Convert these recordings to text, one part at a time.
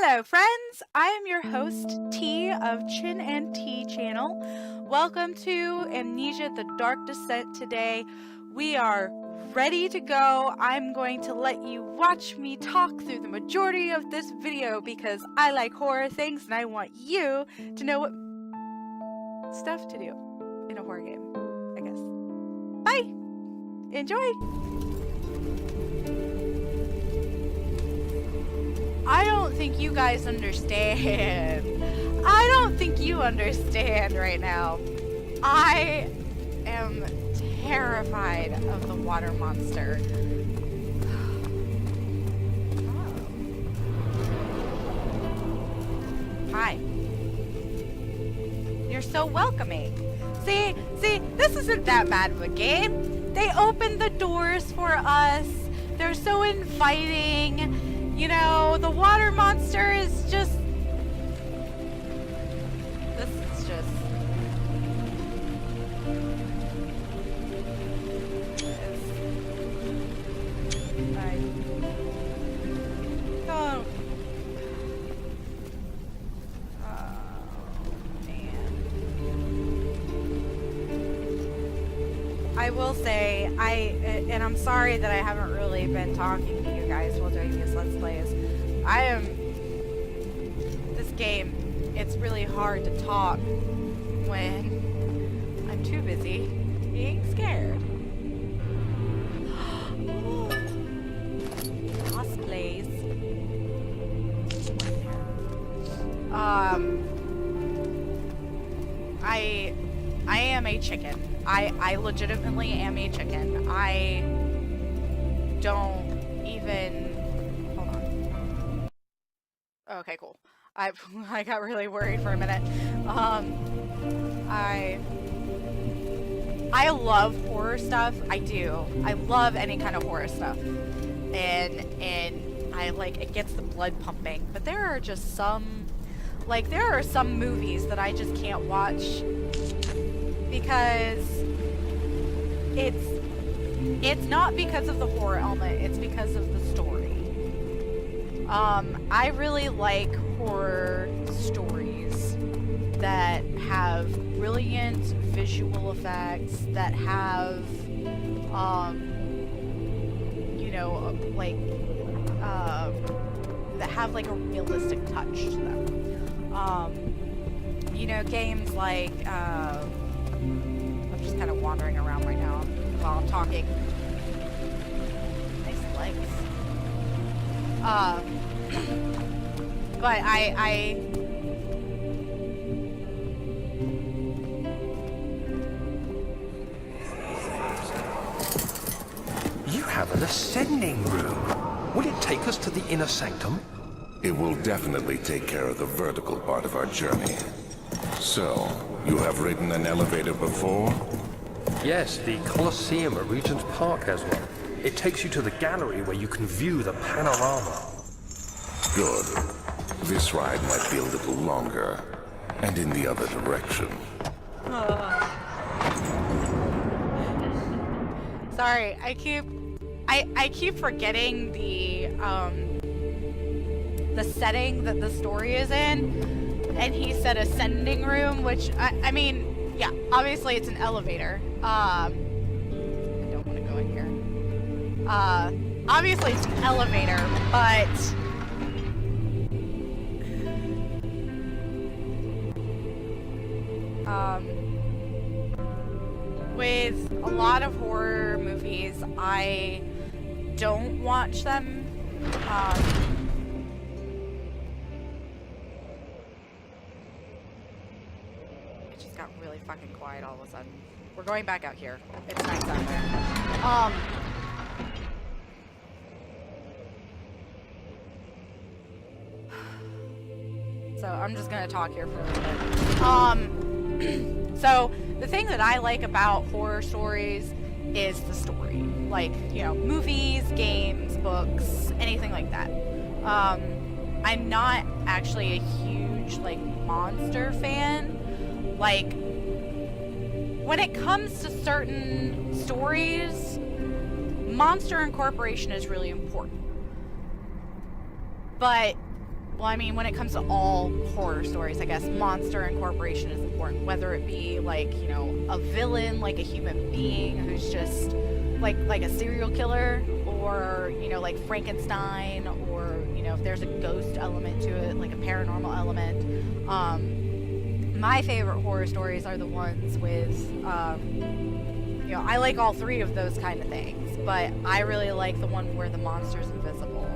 Hello friends, I am your host T of Chin and T channel. Welcome to Amnesia the Dark Descent. Today we are ready to go. I'm going to let you watch me talk through the majority of this video because I like horror things and I want you to know what stuff to do in a horror game, I guess. Bye! Enjoy! I don't think you guys understand. I don't think you understand right now. I am terrified of the water monster. Oh. Hi. You're so welcoming. See, this isn't that bad of a game. They opened the doors for us. They're so inviting. You know, the water monster is just... This is just... I don't... Oh, man. I will say, and I'm sorry that I haven't really been talking to you guys while doing these Let's Plays. This game, it's really hard to talk when I'm too busy being scared. Cosplays. I am a chicken. I legitimately am a chicken. I don't even... Hold on. Okay, cool. I got really worried for a minute. I love horror stuff. I do. I love any kind of horror stuff. And I like, it gets the blood pumping. But there are just some... Like, there are some movies that I just can't watch because it's not because of the horror element, it's because of the story. I really like horror stories that have brilliant visual effects, that have, you know, like, that have like a realistic touch to them. You know, games like, I'm just kind of wandering around right now while I'm talking. Nice legs. But You have an ascending room. Will it take us to the inner sanctum? It will definitely take care of the vertical part of our journey. So, you have ridden an elevator before? Yes, the Colosseum at Regent's Park has one. It takes you to the gallery where you can view the panorama. Good. This ride might be a little longer, and in the other direction. Sorry, I keep forgetting the setting that the story is in. And he said ascending room, which, I mean, yeah, obviously it's an elevator. I don't want to go in here. Obviously it's an elevator, but... with a lot of horror movies, I don't watch them, got really fucking quiet all of a sudden. We're going back out here. It's nice out there. So I'm just gonna talk here for a little bit. So the thing that I like about horror stories is the story. Like, you know, movies, games, books, anything like that. I'm not actually a huge, like, monster fan. Like, when it comes to certain stories, monster incorporation is really important. But well, I mean, when it comes to all horror stories, I guess monster incorporation is important. Whether it be like, you know, a villain, like a human being who's just like a serial killer, or, you know, like Frankenstein, or, you know, if there's a ghost element to it, like a paranormal element. My favorite horror stories are the ones with, you know, I like all three of those kind of things, but I really like the one where the monster's invisible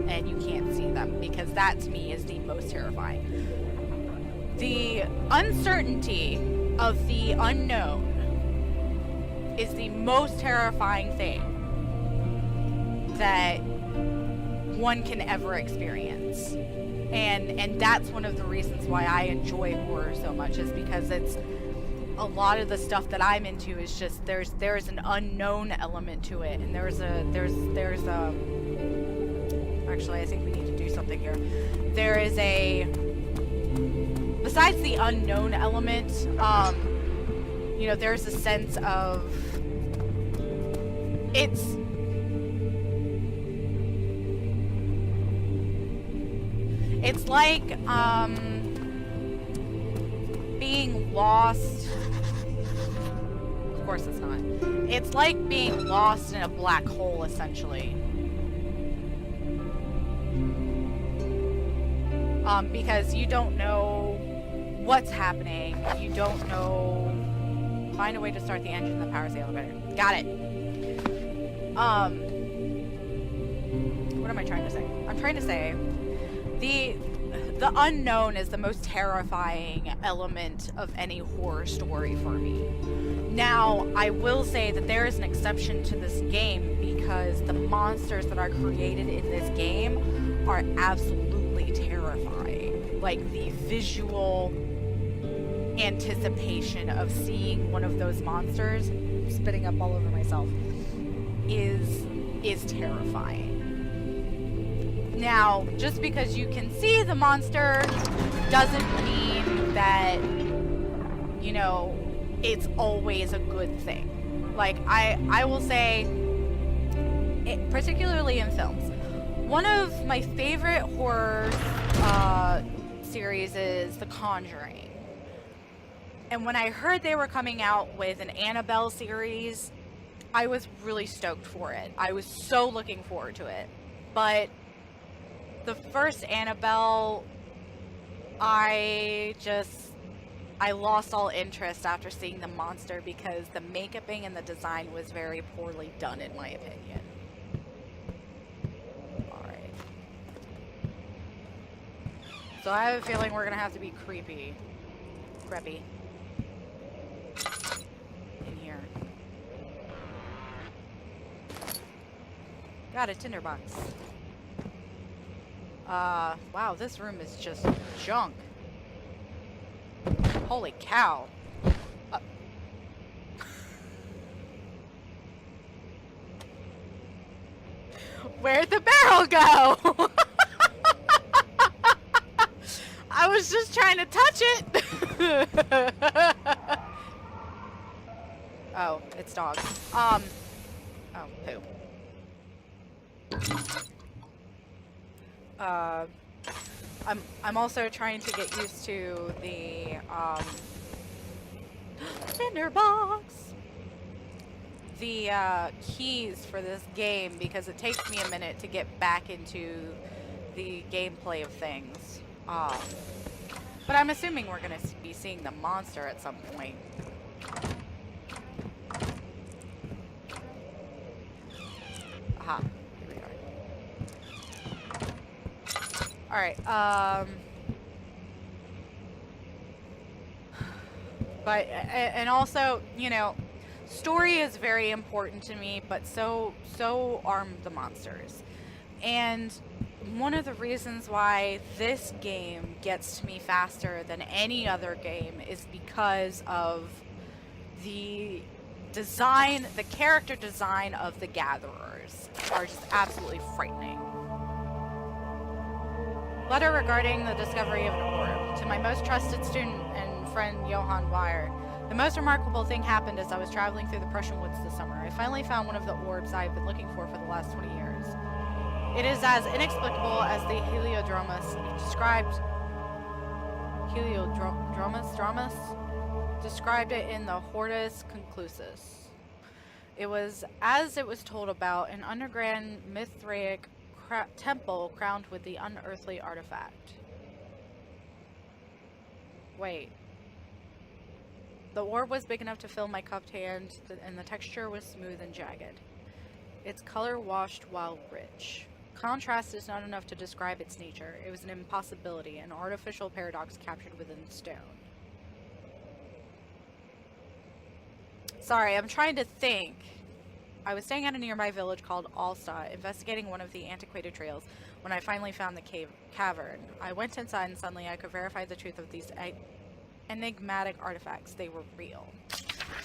and you can't see them, because that to me is the most terrifying. The uncertainty of the unknown is the most terrifying thing that one can ever experience. And that's one of the reasons why I enjoy horror so much, is because it's a lot of the stuff that I'm into is just there's an unknown element to it, and there's a actually I think we need to do something here. There is a, besides the unknown element, you know, there's a sense of it's like being lost. Of course it's not. It's like being lost in a black hole, essentially. Because you don't know what's happening. You don't know. Find a way to start the engine that powers the elevator. Got it. What am I trying to say? I'm trying to say the unknown is the most terrifying element of any horror story for me. Now, I will say that there is an exception to this game, because the monsters that are created in this game are absolutely terrifying. Like, the visual anticipation of seeing one of those monsters, spitting up all over myself, is terrifying. Now, just because you can see the monster doesn't mean that, you know, it's always a good thing. Like, I will say, particularly in films, one of my favorite horror series is The Conjuring. And when I heard they were coming out with an Annabelle series, I was really stoked for it. I was so looking forward to it. But the first Annabelle, I lost all interest after seeing the monster, because the makeuping and the design was very poorly done, in my opinion. Alright. So I have a feeling we're gonna have to be creepy. Creepy. In here. Got a tinderbox. Wow, this room is just junk. Holy cow. Where'd the barrel go? I was just trying to touch it. Oh, it's dogs. Oh, poop. I'm also trying to get used to the tinderbox, the keys for this game, because it takes me a minute to get back into the gameplay of things. But I'm assuming we're gonna be seeing the monster at some point. Aha. Here we are. Alright, but, and also, you know, story is very important to me, but so are the monsters. And one of the reasons why this game gets to me faster than any other game is because of the design, the character design of the gatherers are just absolutely frightening. Letter regarding the discovery of an orb. To my most trusted student and friend, Johann Weyer. The most remarkable thing happened as I was traveling through the Prussian woods this summer. I finally found one of the orbs I've been looking for the last 20 years. It is as inexplicable as the Heliodromus described. Heliodromus described it in the Hortus Conclusus. It was as it was told about an underground Mithraic temple crowned with the unearthly artifact. Wait. The orb was big enough to fill my cupped hand, and the texture was smooth and jagged. Its color washed while rich. Contrast is not enough to describe its nature. It was an impossibility, an artificial paradox captured within stone. Sorry, I'm trying to think. I was staying at a nearby village called Alstadt, investigating one of the antiquated trails, when I finally found the cavern. I went inside and suddenly I could verify the truth of these enigmatic artifacts. They were real.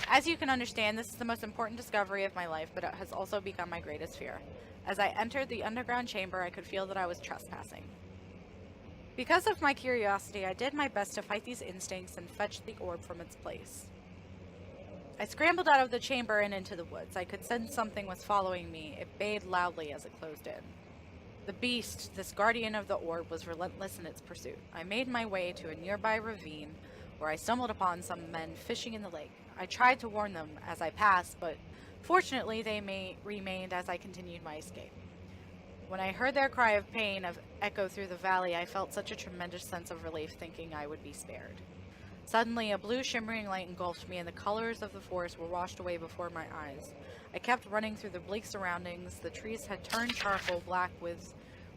As you can understand, this is the most important discovery of my life, but it has also become my greatest fear. As I entered the underground chamber, I could feel that I was trespassing. Because of my curiosity, I did my best to fight these instincts and fetch the orb from its place. I scrambled out of the chamber and into the woods. I could sense something was following me. It bayed loudly as it closed in. The beast, this guardian of the orb, was relentless in its pursuit. I made my way to a nearby ravine, where I stumbled upon some men fishing in the lake. I tried to warn them as I passed, but fortunately they remained as I continued my escape. When I heard their cry of pain echo through the valley, I felt such a tremendous sense of relief, thinking I would be spared. Suddenly, a blue shimmering light engulfed me, and the colors of the forest were washed away before my eyes. I kept running through the bleak surroundings. The trees had turned charcoal black with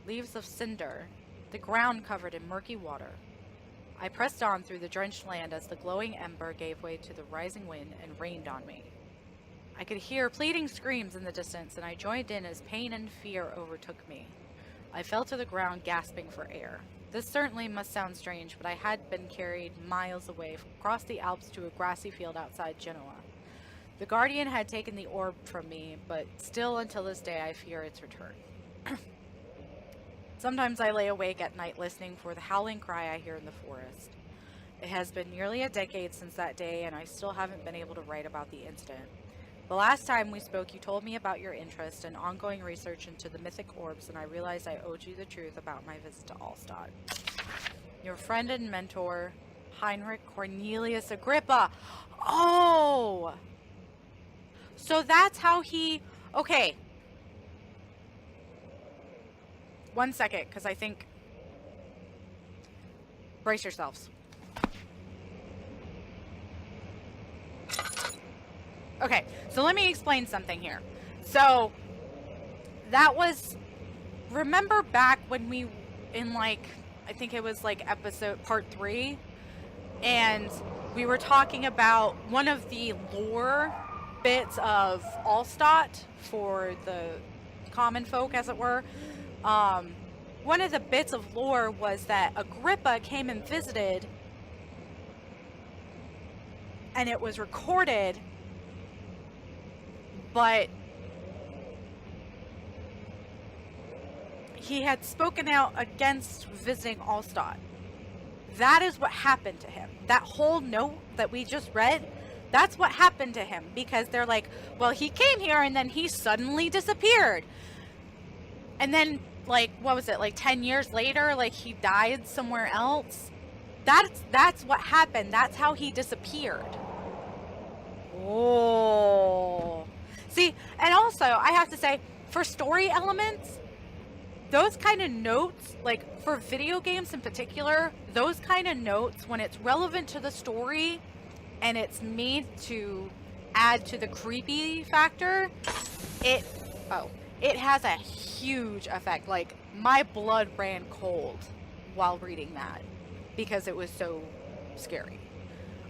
leaves of cinder, the ground covered in murky water. I pressed on through the drenched land as the glowing ember gave way to the rising wind and rained on me. I could hear pleading screams in the distance, and I joined in as pain and fear overtook me. I fell to the ground, gasping for air. This certainly must sound strange, but I had been carried miles away across the Alps to a grassy field outside Genoa. The Guardian had taken the orb from me, but still until this day I fear its return. Sometimes I lay awake at night listening for the howling cry I hear in the forest. It has been nearly a decade since that day, and I still haven't been able to write about the incident. The last time we spoke, you told me about your interest and ongoing research into the mythic orbs, and I realized I owed you the truth about my visit to Alstadt. Your friend and mentor, Heinrich Cornelius Agrippa. Oh! So that's how he... Okay. 1 second, because I think... Brace yourselves. Okay, so let me explain something here. So, that was... Remember back when we... In, like... I think it was, like, part 3? And we were talking about one of the lore bits of Alstadt for the common folk, as it were. One of the bits of lore was that Agrippa came and visited, and it was recorded, but he had spoken out against visiting Alstadt. That is what happened to him. That whole note that we just read, that's what happened to him, because they're like, well, he came here and then he suddenly disappeared. And then, like, what was it, like 10 years later, like he died somewhere else? That's what happened. That's how he disappeared. Oh. See, and also, I have to say, for story elements, those kind of notes, like for video games in particular, those kind of notes, when it's relevant to the story and it's made to add to the creepy factor, it has a huge effect. Like, my blood ran cold while reading that because it was so scary.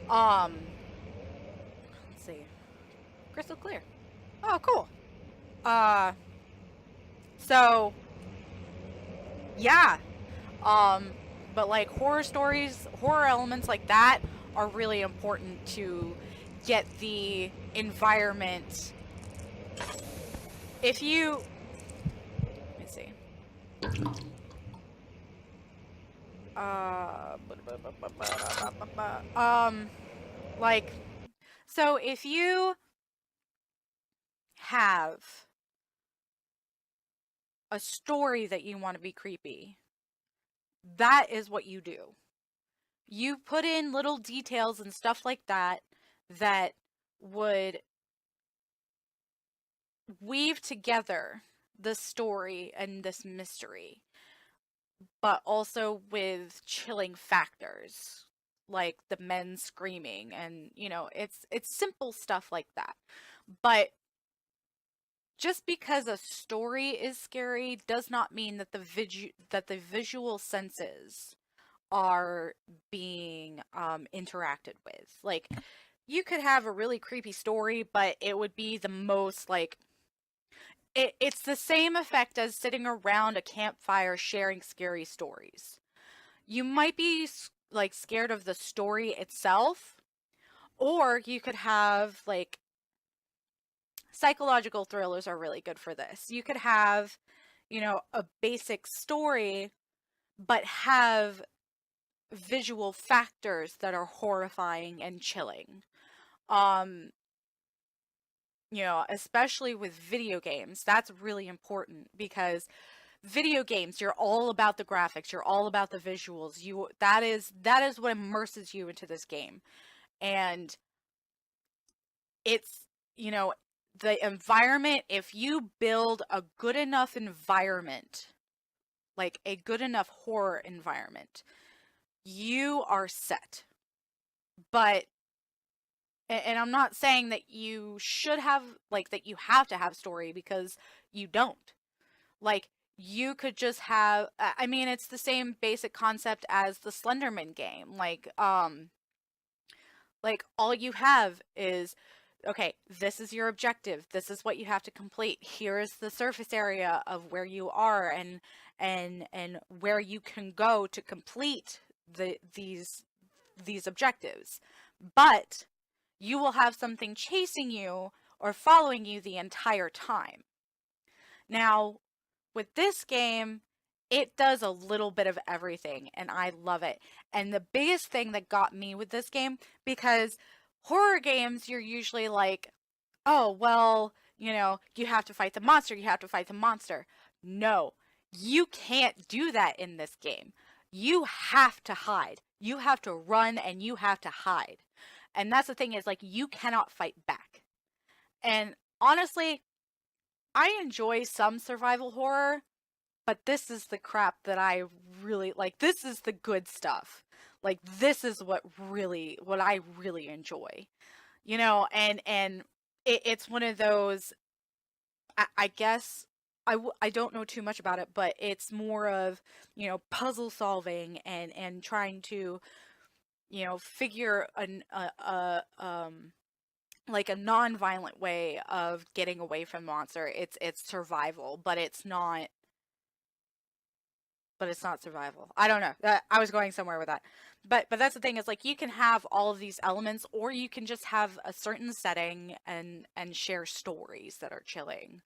Let's see. Crystal clear. Oh, cool. So, yeah. But like horror stories, horror elements like that are really important to get the environment. If you, let me see. Like, so if you have a story that you want to be creepy, that is what you do. You put in little details and stuff like that that would weave together the story and this mystery, but also with chilling factors like the men screaming, and it's simple stuff like that. But just because a story is scary does not mean that the visual senses are being interacted with. Like, you could have a really creepy story, but it would be the most like it's the same effect as sitting around a campfire sharing scary stories. You might be like scared of the story itself, or you could have like psychological thrillers are really good for this. You could have, a basic story, but have visual factors that are horrifying and chilling. Especially with video games, that's really important, because video games, you're all about the graphics, you're all about the visuals. That is what immerses you into this game. And it's, the environment, if you build a good enough environment, like a good enough horror environment, you are set. But, and I'm not saying that you should have, like, that you have to have story, because you don't. Like, you could just have, I mean, it's the same basic concept as the Slenderman game. Like all you have is, okay, this is your objective. This is what you have to complete. Here is the surface area of where you are and where you can go to complete these objectives. But you will have something chasing you or following you the entire time. Now, with this game, it does a little bit of everything, and I love it. And the biggest thing that got me with this game, because horror games, you're usually like, oh, well, you have to fight the monster, you have to fight the monster. No, you can't do that in this game. You have to hide. You have to run, and you have to hide. And that's the thing, is, like, you cannot fight back. And honestly, I enjoy some survival horror, but this is the crap that I really like. This is the good stuff. Like, this is what I really enjoy. And it's one of those, I guess, I don't know too much about it, but it's more of, puzzle solving and trying to, figure like a non-violent way of getting away from the monster. It's survival, but it's not survival. I don't know. I was going somewhere with that. But that's the thing, is, like, you can have all of these elements, or you can just have a certain setting and share stories that are chilling.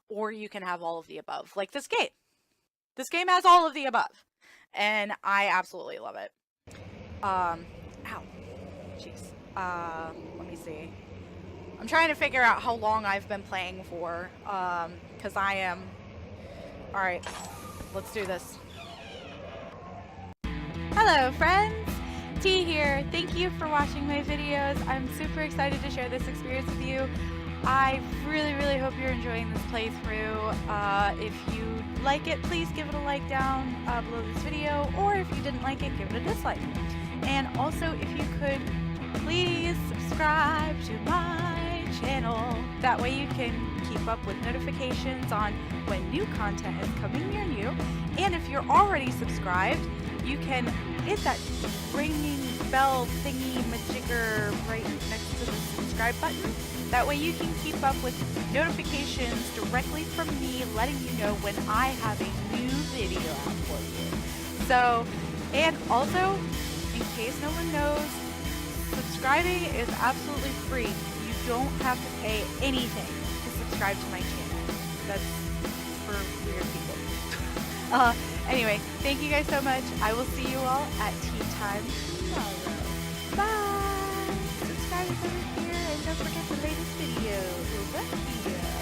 Or you can have all of the above. Like this game. This game has all of the above. And I absolutely love it. Ow. Jeez. Let me see. I'm trying to figure out how long I've been playing for, because I am... Alright, let's do this. Hello, friends! T here. Thank you for watching my videos. I'm super excited to share this experience with you. I really, really hope you're enjoying this playthrough. If you like it, please give it a like down below this video, or if you didn't like it, give it a dislike. And also, if you could please subscribe to my channel. That way you can keep up with notifications on when new content is coming near you. And if you're already subscribed, you can hit that ringing bell thingy majigger right next to the subscribe button. That way you can keep up with notifications directly from me, letting you know when I have a new video out for you. So, and also, in case no one knows, subscribing is absolutely free. You don't have to pay anything to subscribe to my channel. That's for weird people. Anyway, thank you guys so much. I will see you all at tea time tomorrow. Bye! Subscribe over here, and don't forget the latest video over here.